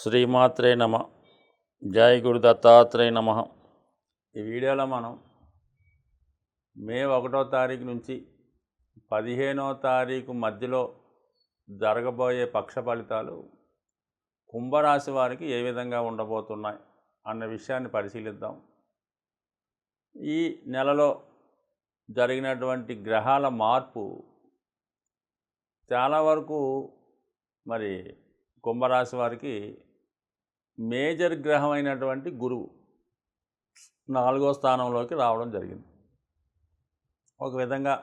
శ్రీమాత్రే నమ. జై గురు దత్తాత్రేయ నమ. ఈ వీడియోలో మనం మే 1వ తారీఖు నుంచి 15వ తారీఖు మధ్యలో జరగబోయే పక్ష ఫలితాలు కుంభరాశి వారికి ఏ విధంగా ఉండబోతున్నాయి అన్న విషయాన్ని పరిశీలిద్దాం. ఈ నెలలో జరిగినటువంటి గ్రహాల మార్పు చాలా వరకు మరి కుంభరాశి వారికి మేజర్ గ్రహం అయినటువంటి గురువు 4వ స్థానంలోకి రావడం జరిగింది. ఒక విధంగా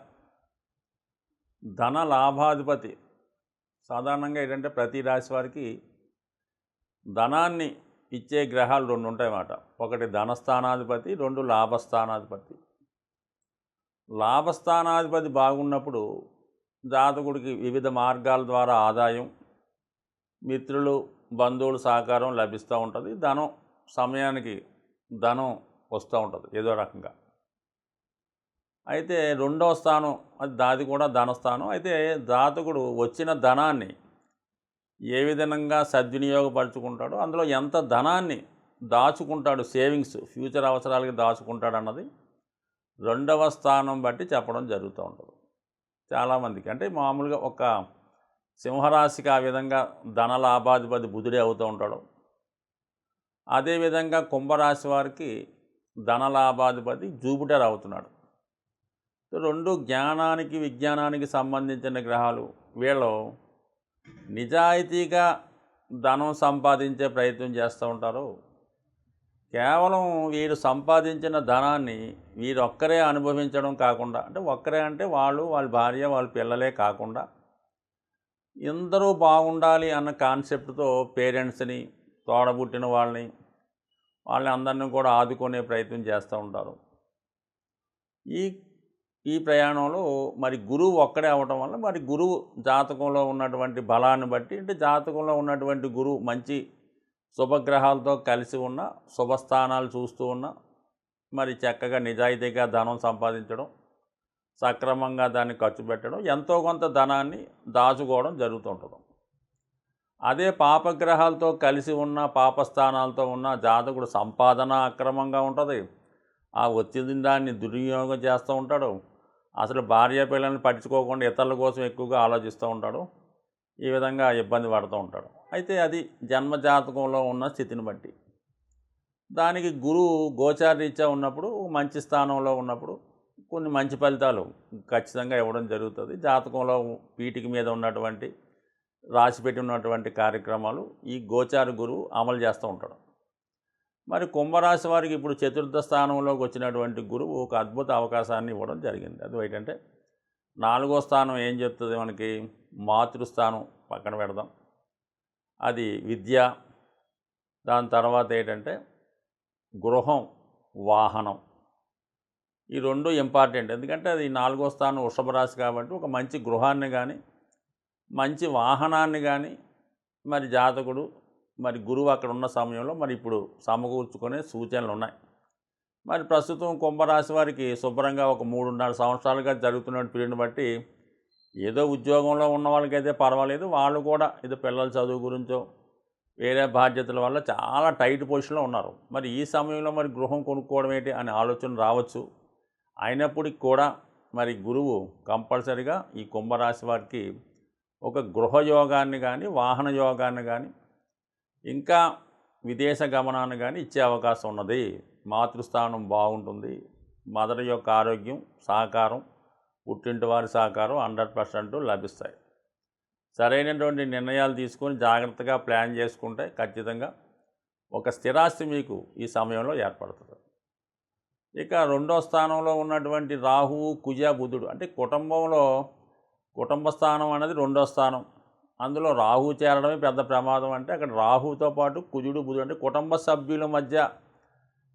ధన లాభాధిపతి సాధారణంగా ఏంటంటే ప్రతి రాశి వారికి ధనాన్ని ఇచ్చే గ్రహాలు 2 ఉంటాయన్నమాట. ఒకటి ధనస్థానాధిపతి, 2 లాభస్థానాధిపతి. లాభస్థానాధిపతి బాగున్నప్పుడు జాతకుడికి వివిధ మార్గాల ద్వారా ఆదాయం, మిత్రులు బంధువుల సహకారం లభిస్తూ ఉంటుంది. ధనం సమయానికి ధనం వస్తూ ఉంటుంది ఏదో రకంగా. అయితే 2వ స్థానం అది కూడా ధనస్థానం. అయితే జాతకుడు వచ్చిన ధనాన్ని ఏ విధంగా సద్వినియోగపరుచుకుంటాడో, అందులో ఎంత ధనాన్ని దాచుకుంటాడు, సేవింగ్స్ ఫ్యూచర్ అవసరాలకి దాచుకుంటాడు అన్నది 2వ స్థానం బట్టి చెప్పడం జరుగుతూ ఉంటుంది చాలామందికి. అంటే మామూలుగా ఒక సింహరాశికి ఆ విధంగా ధన లాభాధిపతి బుధుడే అవుతూ ఉంటాడు. అదేవిధంగా కుంభరాశి వారికి ధన లాభాధిపతి జూపిటర్ అవుతున్నాడు. 2 జ్ఞానానికి విజ్ఞానానికి సంబంధించిన గ్రహాలు. వీళ్ళు నిజాయితీగా ధనం సంపాదించే ప్రయత్నం చేస్తూ ఉంటారు. కేవలం వీరు సంపాదించిన ధనాన్ని వీరొక్కరే అనుభవించడం కాకుండా, అంటే ఒక్కరే అంటే వాళ్ళు, వాళ్ళ భార్య, వాళ్ళ పిల్లలే కాకుండా అందరూ బాగుండాలి అన్న కాన్సెప్ట్తో పేరెంట్స్ని, తోడబుట్టిన వాళ్ళని అందరినీ కూడా ఆదుకునే ప్రయత్నం చేస్తూ ఉంటారు. ఈ ప్రయాణంలో మరి గురువు ఒక్కడే అవ్వటం వల్ల మరి గురువు జాతకంలో ఉన్నటువంటి బలాన్ని బట్టి, అంటే జాతకంలో ఉన్నటువంటి గురువు మంచి శుభగ్రహాలతో కలిసి ఉన్న, శుభస్థానాలు చూస్తూ ఉన్న, మరి చక్కగా నిజాయితీగా ధనం సంపాదించడం, సక్రమంగా దాన్ని ఖర్చు పెట్టడం, ఎంతో కొంత ధనాన్ని దాచుకోవడం జరుగుతూ ఉంటుంది. అదే పాపగ్రహాలతో కలిసి ఉన్న, పాపస్థానాలతో ఉన్న జాతకుడు సంపాదన అక్రమంగా ఉంటుంది. ఆ వచ్చిన దాన్ని దుర్వినియోగం చేస్తూ ఉంటాడు. అసలు భార్య పిల్లల్ని పట్టించుకోకుండా ఇతరుల కోసం ఎక్కువగా ఆలోచిస్తూ ఉంటాడు. ఈ విధంగా ఇబ్బంది పడుతూ ఉంటాడు. అయితే అది జన్మజాతకంలో ఉన్న స్థితిని బట్టి. దానికి గురువు గోచారరీత్యా ఉన్నప్పుడు, మంచి స్థానంలో ఉన్నప్పుడు కొన్ని మంచి ఫలితాలు ఖచ్చితంగా ఇవ్వడం జరుగుతుంది. జాతకంలో పీఠిక మీద ఉన్నటువంటి రాసిపెట్టి ఉన్నటువంటి కార్యక్రమాలు ఈ గోచార గురువు అమలు చేస్తూ ఉంటాడు. మరి కుంభరాశి వారికి ఇప్పుడు 4వ స్థానంలోకి వచ్చినటువంటి గురువు ఒక అద్భుత అవకాశాన్ని ఇవ్వడం జరిగింది. అది ఏంటంటే 4వ స్థానం ఏం చెప్తుంది మనకి? మాతృస్థానం పక్కన పెడదాం, అది విద్య. దాని తర్వాత ఏంటంటే గృహం, వాహనం. ఈ 2 ఇంపార్టెంట్. ఎందుకంటే అది 4వ స్థానం వృషభ రాశి కాబట్టి ఒక మంచి గృహాన్ని కానీ, మంచి వాహనాన్ని కానీ మరి జాతకుడు, మరి గురువు అక్కడ ఉన్న సమయంలో మరి ఇప్పుడు సమకూర్చుకునే సూచనలు ఉన్నాయి. మరి ప్రస్తుతం కుంభరాశి వారికి శుభ్రంగా ఒక 3.5 సంవత్సరాలుగా జరుగుతున్న పీరియడ్ని బట్టి ఏదో ఉద్యోగంలో ఉన్న వాళ్ళకైతే పర్వాలేదు. వాళ్ళు కూడా ఏదో పిల్లల చదువు గురించో వేరే బాధ్యతల వల్ల చాలా టైట్ పొజిషన్లో ఉన్నారు. మరి ఈ సమయంలో మరి గృహం కొనుక్కోవడం ఏంటి అనే ఆలోచన రావచ్చు. అయినప్పటికీ కూడా మరి గురువు కంపల్సరిగా ఈ కుంభరాశి వారికి ఒక గృహయోగాన్ని కానీ, వాహన యోగాన్ని కానీ, ఇంకా విదేశ గమనాన్ని కానీ ఇచ్చే అవకాశం ఉన్నది. మాతృస్థానం బాగుంటుంది. మదర్ యొక్క ఆరోగ్యం, సహకారం, పుట్టింటి వారి సహకారం 100% లభిస్తాయి. సరైనటువంటి నిర్ణయాలు తీసుకొని జాగ్రత్తగా ప్లాన్ చేసుకుంటే ఖచ్చితంగా ఒక స్థిరాస్తి మీకు ఈ సమయంలో ఏర్పడుతుంది. ఇక 2వ స్థానంలో ఉన్నటువంటి రాహువు, కుజ, బుధుడు, అంటే కుటుంబ స్థానం అనేది 2వ స్థానం. అందులో రాహువు చేరడమే పెద్ద ప్రమాదం. అంటే అక్కడ రాహువుతో పాటు కుజుడు, బుధుడు, అంటే కుటుంబ సభ్యుల మధ్య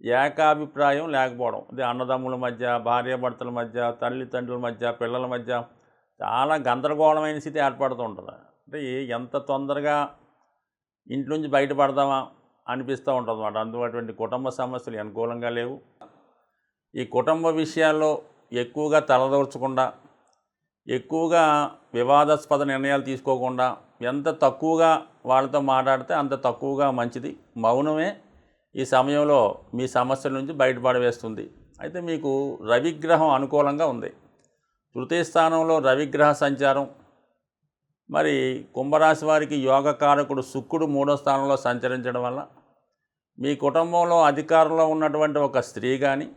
ఏకాభిప్రాయం లేకపోవడం. ఇది అన్నదమ్ముల మధ్య, భార్యాభర్తల మధ్య, తల్లిదండ్రుల మధ్య, పిల్లల మధ్య చాలా గందరగోళమైన స్థితి ఏర్పడుతూ ఉంటుంది. అంటే ఎంత తొందరగా ఇంటి నుంచి బయటపడదామా అనిపిస్తూ ఉంటుంది అన్నమాట. అందువటువంటి కుటుంబ సమస్యలు అనుకూలంగా లేవు. ఈ కుటుంబ విషయాల్లో ఎక్కువగా తలదూర్చకుండా, ఎక్కువగా వివాదాస్పద నిర్ణయాలు తీసుకోకుండా ఎంత తక్కువగా వాళ్ళతో మాట్లాడితే అంత తక్కువగా మంచిది. మౌనమే ఈ సమయంలో మీ సమస్యల నుంచి బయటపడవేస్తుంది. అయితే మీకు రవిగ్రహం అనుకూలంగా ఉంది. తృతీయ స్థానంలో రవిగ్రహ సంచారం, మరి కుంభరాశి వారికి యోగకారకుడు శుక్రుడు 3వ స్థానంలో సంచరించడం వల్ల మీ కుటుంబంలో అధికారంలో ఉన్నటువంటి ఒక స్త్రీ కానీ,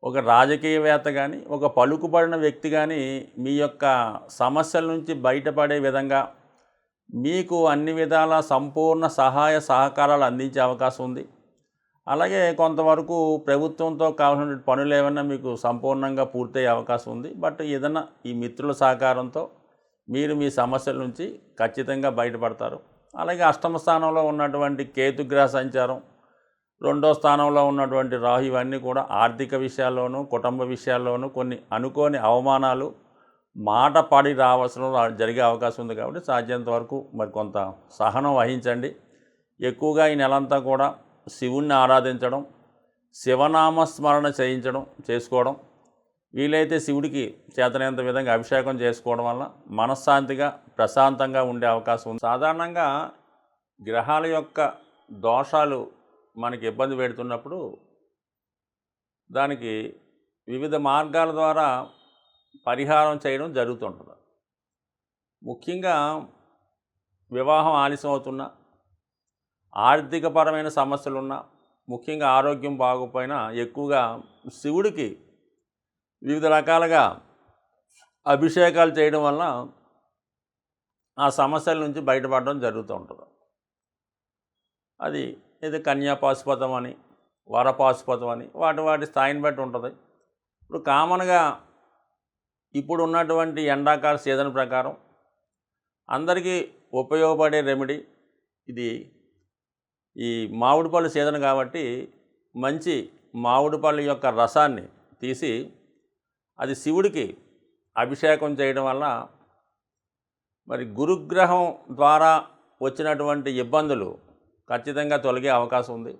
ఒక రాజకీయవేత్త కానీ, ఒక పలుకుబడిన వ్యక్తి కానీ మీ యొక్క సమస్యల నుంచి బయటపడే విధంగా మీకు అన్ని విధాల సంపూర్ణ సహాయ సహకారాలు అందించే అవకాశం ఉంది. అలాగే కొంతవరకు ప్రభుత్వంతో కావాల్సిన పనులు ఏమైనా మీకు సంపూర్ణంగా పూర్తయ్యే అవకాశం ఉంది. బట్ ఏదైనా ఈ మిత్రుల సహకారంతో మీరు మీ సమస్యల నుంచి ఖచ్చితంగా బయటపడతారు. అలాగే అష్టమ స్థానంలో ఉన్నటువంటి కేతుగ్రహ సంచారం, 2వ స్థానంలో ఉన్నటువంటి రాహు, ఇవన్నీ కూడా ఆర్థిక విషయాల్లోనూ కుటుంబ విషయాల్లోనూ కొన్ని అనుకోని అవమానాలు, మాట పడి రావాల్సిన జరిగే అవకాశం ఉంది. కాబట్టి సాధ్యంత వరకు మరి కొంత సహనం వహించండి. ఎక్కువగా ఈ నెలంతా కూడా శివుణ్ణి ఆరాధించడం, శివనామస్మరణ చేసుకోవడం, వీలైతే శివుడికి చేతనైనంత విధంగా అభిషేకం చేసుకోవడం వల్ల మనశ్శాంతిగా ప్రశాంతంగా ఉండే అవకాశం ఉంది. సాధారణంగా గ్రహాల యొక్క దోషాలు మనకి ఇబ్బంది పెడుతున్నప్పుడు దానికి వివిధ మార్గాల ద్వారా పరిహారం చేయడం జరుగుతుంటుంది. ముఖ్యంగా వివాహం ఆలస్యం అవుతున్నా, ఆర్థికపరమైన సమస్యలున్నా, ముఖ్యంగా ఆరోగ్యం బాగోపోయినా ఎక్కువగా శివుడికి వివిధ రకాలుగా అభిషేకాలు చేయడం వల్ల ఆ సమస్యల నుంచి బయటపడడం జరుగుతూ ఉంటుంది. అది ఇది కన్యాపాశుపతం అని, వరపాశుపతం అని వాటి స్థాయిని బట్టి ఉంటుంది. ఇప్పుడు కామన్గా ఇప్పుడు ఉన్నటువంటి ఎండాకాల సీజన్ ప్రకారం అందరికీ ఉపయోగపడే రెమెడీ ఇది. ఈ మామిడి పళ్ళు సీజన్ కాబట్టి మంచి మామిడి పళ్ళ యొక్క రసాన్ని తీసి అది శివుడికి అభిషేకం చేయడం వల్ల మరి గురుగ్రహం ద్వారా వచ్చినటువంటి ఇబ్బందులు ఖచ్చితంగా తొలగే అవకాశం ఉంది.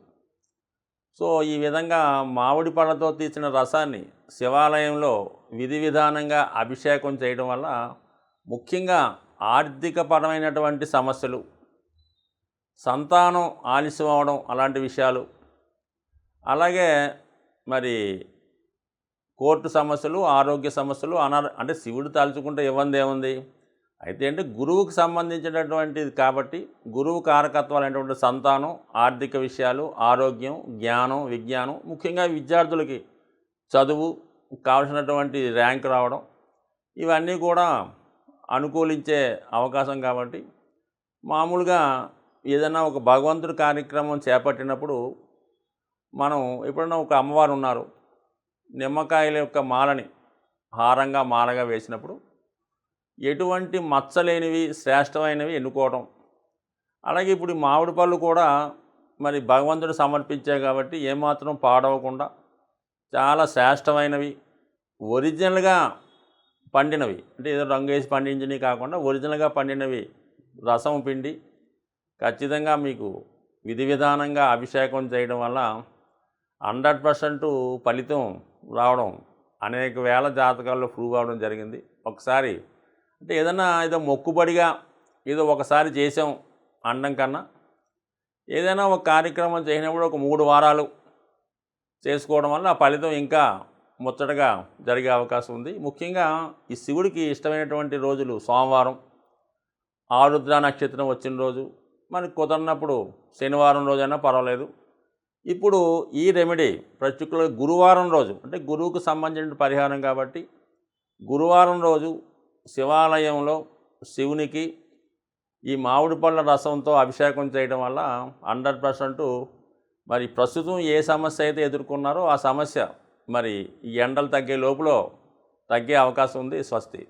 సో ఈ విధంగా మామిడి పళ్ళతో తీసిన రసాన్ని శివాలయంలో విధి విధానంగా అభిషేకం చేయడం వల్ల ముఖ్యంగా ఆర్థికపరమైనటువంటి సమస్యలు, సంతానం ఆలస్యం అవడం అలాంటి విషయాలు, అలాగే మరి కోర్టు సమస్యలు, ఆరోగ్య సమస్యలు, అంటే శివుడు తలుచుకుంటే ఇవ్వంది ఏముంది. అయితే అంటే గురువుకు సంబంధించినటువంటిది కాబట్టి గురువు కారకత్వాలైనటువంటి సంతానం, ఆర్థిక విషయాలు, ఆరోగ్యం, జ్ఞానం, విజ్ఞానం, ముఖ్యంగా విద్యార్థులకి చదువు కావాల్సినటువంటి ర్యాంక్ రావడం, ఇవన్నీ కూడా అనుకూలించే అవకాశం. కాబట్టి మామూలుగా ఏదైనా ఒక భగవంతుడి కార్యక్రమం చేపట్టినప్పుడు మనం ఎప్పుడైనా ఒక అమ్మవారు ఉన్నారు, నిమ్మకాయల యొక్క మాలని హారంగా మాలగా వేసినప్పుడు ఎటువంటి మచ్చలేనివి శ్రేష్టమైనవి ఎన్నుకోవడం. అలాగే ఇప్పుడు ఈ మామిడి పళ్ళు కూడా మరి భగవంతుడు సమర్పించాయి కాబట్టి ఏమాత్రం పాడవకుండా చాలా శ్రేష్టమైనవి, ఒరిజినల్గా పండినవి, అంటే ఏదో రంగు వేసి పండించినవి కాకుండా ఒరిజినల్గా పండినవి రసం పిండి ఖచ్చితంగా మీకు విధి విధానంగా అభిషేకం చేయడం వల్ల 100% ఫలితం రావడం అనేక వేల జాతకాల్లో ప్రూవ్ అవడం జరిగింది. ఒకసారి అంటే ఏదో మొక్కుబడిగా ఏదో ఒకసారి చేసాం అనడం కన్నా ఏదైనా ఒక కార్యక్రమం చేసినప్పుడు ఒక 3 వారాలు చేసుకోవడం వల్ల ఆ ఫలితం ఇంకా ముచ్చటగా జరిగే అవకాశం ఉంది. ముఖ్యంగా ఈ శివుడికి ఇష్టమైనటువంటి రోజులు సోమవారం, ఆరుద్ర నక్షత్రం వచ్చిన రోజు, మనకు కుదరినప్పుడు శనివారం రోజైనా పర్వాలేదు. ఇప్పుడు ఈ రెమెడీ పర్టికులర్ గురువారం రోజు, అంటే గురువుకు సంబంధించిన పరిహారం కాబట్టి గురువారం రోజు శివాలయంలో శివునికి ఈ మామిడి పళ్ళ రసంతో అభిషేకం చేయడం వల్ల 100% మరి ప్రస్తుతం ఏ సమస్య అయితే ఎదుర్కొన్నారో ఆ సమస్య మరి ఈ ఎండలు తగ్గే లోపల తగ్గే అవకాశం ఉంది. స్వస్తి.